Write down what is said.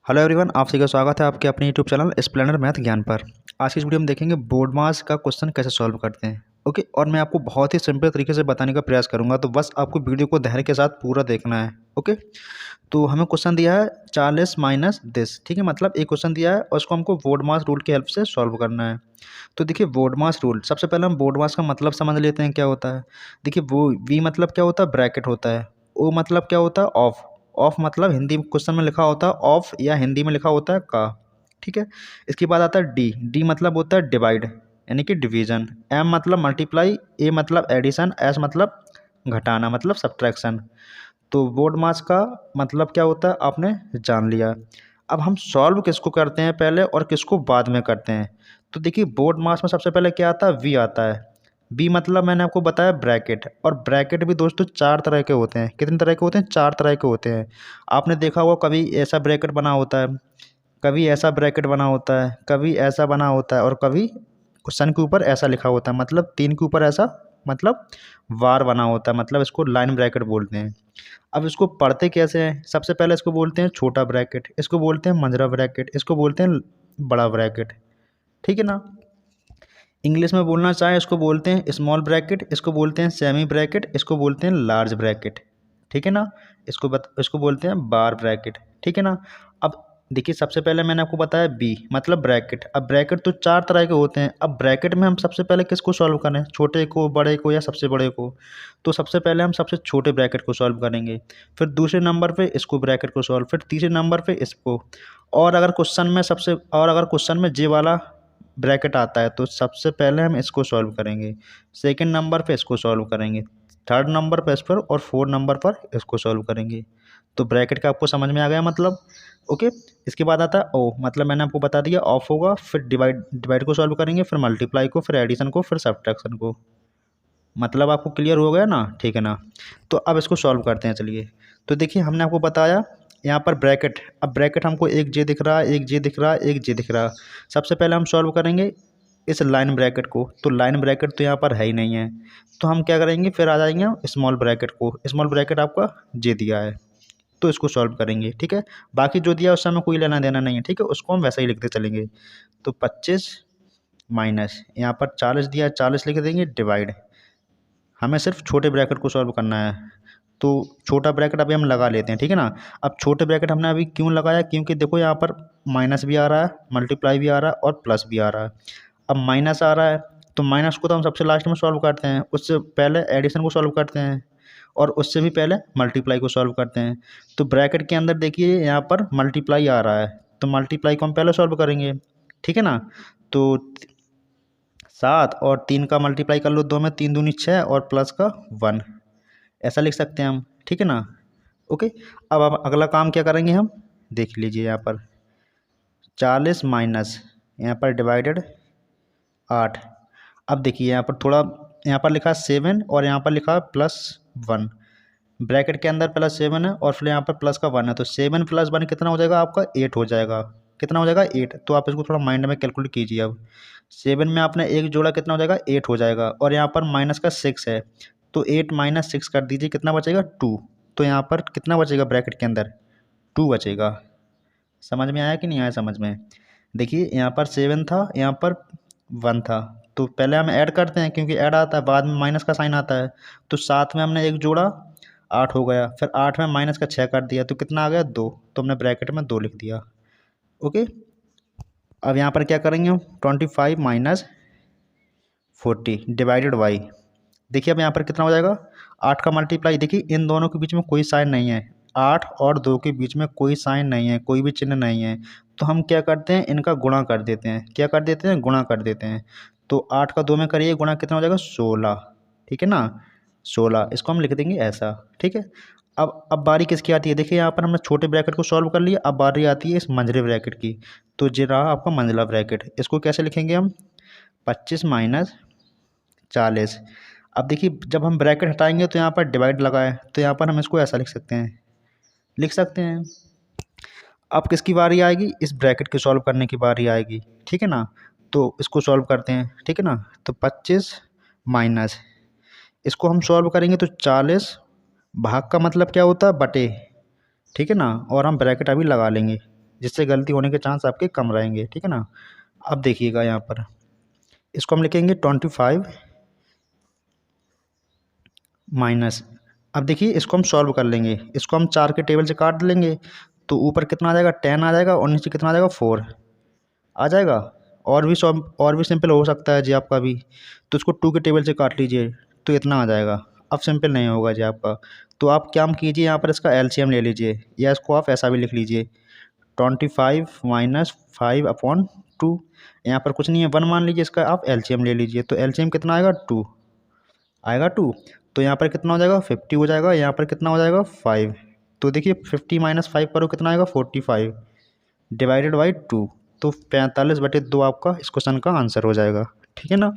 Hello everyone, आप सभी का स्वागत है आपके अपने यूट्यूब चैनल स्प्लेंडर मैथ ज्ञान पर। आज की इस वीडियो में देखेंगे बोर्ड मास का क्वेश्चन कैसे सॉल्व करते हैं। ओके, और मैं आपको बहुत ही सिंपल तरीके से बताने का प्रयास करूंगा, तो बस आपको वीडियो को धैर्य के साथ पूरा देखना है। ओके, तो हमें क्वेश्चन दिया है 40 माइनस दिस। ठीक है, मतलब एक क्वेश्चन दिया है और उसको हमको बोर्ड मास रूल की हेल्प से सॉल्व करना है। तो देखिए, बोर्ड मास रूल, सबसे पहले हम बोर्ड मास का मतलब समझ लेते हैं क्या होता है। देखिए, वो वी मतलब क्या होता है, ब्रैकेट होता है। ओ मतलब क्या होता है, ऑफ। ऑफ मतलब हिंदी क्वेश्चन में लिखा होता है ऑफ, या हिंदी में लिखा होता है का। ठीक है, इसके बाद आता है डी। डी मतलब होता है डिवाइड, यानी कि डिवीजन। एम मतलब मल्टीप्लाई। ए मतलब एडिशन। एस मतलब घटाना, मतलब सब्ट्रैक्शन। तो बोर्ड मास का मतलब क्या होता है आपने जान लिया। अब हम सॉल्व किसको करते हैं पहले और किसको बाद में करते हैं। तो देखिए, बोर्ड मास में सबसे पहले क्या आता है, वी आता है। बी मतलब मैंने आपको बताया ब्रैकेट, और ब्रैकेट भी दोस्तों चार तरह के होते हैं। कितने तरह के होते हैं, चार तरह के होते हैं। आपने देखा होगा कभी ऐसा ब्रैकेट बना होता है, कभी ऐसा ब्रैकेट बना होता है, कभी ऐसा बना होता है, और कभी क्वेश्चन के ऊपर ऐसा लिखा होता है, मतलब तीन के ऊपर ऐसा, मतलब वार बना होता है, मतलब इसको लाइन ब्रैकेट बोलते हैं। अब इसको पढ़ते कैसे हैं, सबसे पहले इसको बोलते हैं छोटा ब्रैकेट, इसको बोलते हैं मंझला ब्रैकेट, इसको बोलते हैं बड़ा ब्रैकेट। ठीक है ना। इंग्लिश में बोलना चाहें इसको बोलते हैं स्मॉल ब्रैकेट, इसको बोलते हैं सेमी ब्रैकेट, इसको बोलते हैं लार्ज ब्रैकेट। ठीक है ना। इसको बोलते हैं बार ब्रैकेट। ठीक है ना। अब देखिए, सबसे पहले मैंने आपको बताया बी मतलब ब्रैकेट। अब ब्रैकेट तो चार तरह के होते हैं। अब ब्रैकेट में हम सबसे पहले किसको सॉल्व करें, छोटे को, बड़े को, या सबसे बड़े को। तो सबसे पहले हम सबसे छोटे ब्रैकेट को सॉल्व करेंगे, फिर दूसरे नंबर पे इसको ब्रैकेट को सॉल्व, फिर तीसरे नंबर पे इसको। और अगर क्वेश्चन में जे वाला ब्रैकेट आता है तो सबसे पहले हम इसको सॉल्व करेंगे, सेकंड नंबर पे इसको सॉल्व करेंगे, थर्ड नंबर पर इस पर, और फोर्थ नंबर पर इसको सॉल्व करेंगे। तो ब्रैकेट का आपको समझ में आ गया मतलब। ओके, इसके बाद आता है ओ, मतलब मैंने आपको बता दिया ऑफ होगा, फिर डिवाइड डिवाइड को सॉल्व करेंगे, फिर मल्टीप्लाई को, फिर एडिशन को, फिर सब्ट्रैक्शन को। मतलब आपको क्लियर हो गया ना, ठीक है ना। तो अब इसको सॉल्व करते हैं, चलिए। तो देखिए, हमने आपको बताया यहाँ पर ब्रैकेट। अब ब्रैकेट हमको एक जे दिख रहा है, एक जे दिख रहा है, एक जे दिख रहा है। सबसे पहले हम सॉल्व करेंगे इस लाइन ब्रैकेट को। तो लाइन ब्रैकेट तो यहाँ पर है ही नहीं है, तो हम क्या करेंगे, फिर आ जाएंगे स्मॉल ब्रैकेट को। स्मॉल ब्रैकेट आपका जे दिया है, तो इसको सॉल्व करेंगे। ठीक है, बाकी जो दिया उससे हमें कोई लेना देना नहीं है। ठीक है, उसको हम वैसे ही लिखते चलेंगे। तो 25 माइनस यहाँ पर 40 दिया है, 40 लिख देंगे, डिवाइड। हमें सिर्फ छोटे ब्रैकेट को सॉल्व करना है, तो छोटा ब्रैकेट अभी हम लगा लेते हैं। ठीक है ना। अब छोटे ब्रैकेट हमने अभी क्यों लगाया, क्योंकि देखो यहाँ पर माइनस भी आ रहा है, मल्टीप्लाई भी आ रहा है, और प्लस भी आ रहा है। अब माइनस आ रहा है, तो माइनस को तो हम सबसे लास्ट में सॉल्व करते हैं, उससे पहले एडिशन को सॉल्व करते हैं, और उससे भी पहले मल्टीप्लाई को सॉल्व करते हैं। तो ब्रैकेट के अंदर देखिए यहाँ पर मल्टीप्लाई आ रहा है, तो मल्टीप्लाई को हम पहले सॉल्व करेंगे। ठीक है ना। तो 7 और 3 का मल्टीप्लाई कर लो, दो में, 3 दूनी 6, और प्लस का 1, ऐसा लिख सकते हैं हम। ठीक है ना। ओके, अब अगला काम क्या करेंगे हम, देख लीजिए यहाँ पर 40 माइनस यहाँ पर डिवाइडेड 8। अब देखिए यहाँ पर थोड़ा, यहाँ पर लिखा 7 और यहाँ पर लिखा +1। ब्रैकेट के अंदर +7 है और फिर यहाँ पर प्लस का 1 है, तो 7 + 1 कितना हो जाएगा आपका, 8 हो जाएगा। कितना हो जाएगा, 8। तो आप इसको थोड़ा माइंड में कैलकुलेट कीजिए। अब 7 में आपने एक जोड़ा, कितना हो जाएगा, 8 हो जाएगा, और यहाँ पर माइनस का 6 है, तो 8 - 6 कर दीजिए, कितना बचेगा, 2। तो यहाँ पर कितना बचेगा ब्रैकेट के अंदर, 2 बचेगा। समझ में आया कि नहीं आया समझ में। देखिए, यहाँ पर 7 था, यहाँ पर 1 था, तो पहले हम ऐड करते हैं, क्योंकि ऐड आता है, बाद में माइनस का साइन आता है। तो 7 में हमने एक जोड़ा, 8 हो गया, फिर 8 में माइनस का 6 कर दिया, तो कितना आ गया, 2। तो हमने ब्रैकेट में 2 लिख दिया। ओके, अब यहाँ पर क्या करेंगे हम, 25 माइनस 40 डिवाइडेड बाई। देखिए, अब यहाँ पर कितना हो जाएगा, 8 का मल्टीप्लाई। देखिए, इन दोनों के बीच में कोई साइन नहीं है, 8 और 2 के बीच में कोई साइन नहीं है, कोई भी चिन्ह नहीं है, तो हम क्या करते हैं, इनका गुणा कर देते हैं। क्या कर देते हैं, गुणा कर देते हैं। तो 8 का 2 में करिए गुणा, कितना हो जाएगा, 16। ठीक है ना, 16। इसको हम लिख देंगे ऐसा। ठीक है। अब बारी किसकी आती है, देखिए यहाँ पर हमने छोटे ब्रैकेट को सॉल्व कर लिया, अब बारी आती है इस मंझले ब्रैकेट की। तो ये रहा आपका मंझला ब्रैकेट। इसको कैसे लिखेंगे हम, 25 माइनस 40। अब देखिए, जब हम ब्रैकेट हटाएंगे तो यहाँ पर डिवाइड लगा है, तो यहाँ पर हम इसको ऐसा लिख सकते हैं। अब किसकी बारी आएगी, इस ब्रैकेट के सॉल्व करने की बारी आएगी। ठीक है ना। तो इसको सॉल्व करते हैं। ठीक है ना। तो 25 माइनस, इसको हम सॉल्व करेंगे तो 40, भाग का मतलब क्या होता है, बटे। ठीक है ना, और हम ब्रैकेट अभी लगा लेंगे। जिससे गलती होने के चांस आपके कम रहेंगे, ठीक है ना। अब देखिएगा यहाँ पर इसको हम लिखेंगे 25 माइनस, अब देखिए इसको हम सॉल्व कर लेंगे, इसको हम 4 के टेबल से काट लेंगे तो ऊपर कितना आ जाएगा 10 आ जाएगा और नीचे कितना आ जाएगा 4 आ जाएगा। और भी सिंपल हो सकता है जी आपका भी, तो इसको 2 के टेबल से काट लीजिए तो इतना आ जाएगा। अब सिंपल नहीं होगा जी आपका, तो आप क्या कीजिए यहाँ पर इसका एलसीएम ले लीजिए, या इसको आप ऐसा भी लिख लीजिए 25 माइनस 5/2। यहाँ पर कुछ नहीं है 1 मान लीजिए, इसका आप एलसीएम ले लीजिए तो एलसीएम कितना आएगा 2 आएगा 2। तो यहाँ पर कितना हो जाएगा 50 हो जाएगा, यहाँ पर कितना हो जाएगा 5। तो देखिए 50 माइनस 5 करो कितना आएगा 45 डिवाइडेड बाई 2। तो 45/2 आपका इस क्वेश्चन का आंसर हो जाएगा, ठीक है ना।